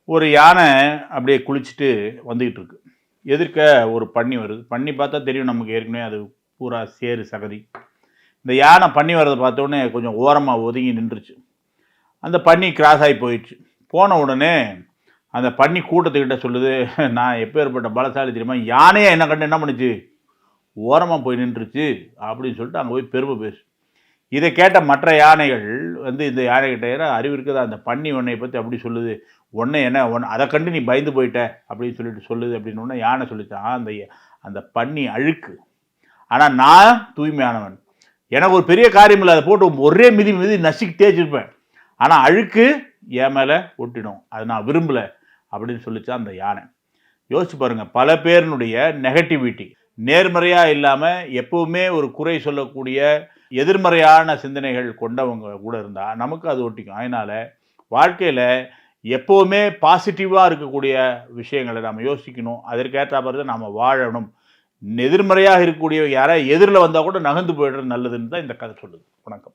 ஒரு யானை அப்படியே குளிச்சுட்டு வந்துக்கிட்டு இருக்கு. எதிர்க்க ஒரு பன்னி வருது. பன்னி பார்த்தா தெரியும் நமக்கு ஏற்கனவே அது பூரா சேறு சகதி. இந்த யானை பன்னி வர்றத பார்த்தோன்னே கொஞ்சம் ஓரமா ஒதுங்கி நின்றுச்சு. அந்த பன்னி கிராஸ் ஆகி போயிடுச்சு. போன உடனே அந்த பன்னி கூட்டத்துக்கிட்ட சொல்லுது, நான் எப்பேற்பட்ட பலசாலி தெரியுமா? யானையே என்ன கண்டு என்ன பண்ணுச்சு? ஓரமா போய் நின்றுச்சு அப்படின்னு சொல்லிட்டு அங்கே போய் பெருமை பேசு. இதை கேட்ட மற்ற யானைகள் வந்து இந்த யானைகிட்ட அறிவு இருக்குதா, அந்த பன்னி உன்னை பற்றி அப்படி சொல்லுது, உன்னை என்ன அதை கண்டு நீ பயந்து போயிட்ட அப்படின்னு சொல்லிட்டு சொல்லுது அப்படின்னு உடனே யானை சொல்லித்தான், அந்த அந்த பன்னி அழுக்கு, ஆனால் நான் தூய்மையானவன், எனக்கு ஒரு பெரிய காரியம் இல்லை, அதை போட்டு ஒரே மிதி மிதி நசுக்கி தேய்ச்சிருப்பேன், ஆனால் அழுக்கு என் மேலே ஒட்டிடும், அதை நான் விரும்பலை அப்படின்னு சொல்லிச்சா அந்த யானை. யோசிச்சு பாருங்க, பல பேருனுடைய நெகட்டிவிட்டி நேர்மறையாக இல்லாமல் எப்பவுமே ஒரு குறை சொல்லக்கூடிய எதிர்மறையான சிந்தனைகள் கொண்டவங்க கூட இருந்தால் நமக்கு அது ஒட்டிக்கும். அதனால் வாழ்க்கையில் எப்போவுமே பாசிட்டிவாக இருக்கக்கூடிய விஷயங்களை நாம் யோசிக்கணும், அதற்கேற்ற மாதிரி தான் நாம் வாழணும். எதிர்மறையாக இருக்கக்கூடிய யாராவது எதிரில் வந்தால் கூட நகர்ந்து போய்டுறது நல்லதுன்னு தான் இந்த கதை சொல்லுது. வணக்கம்.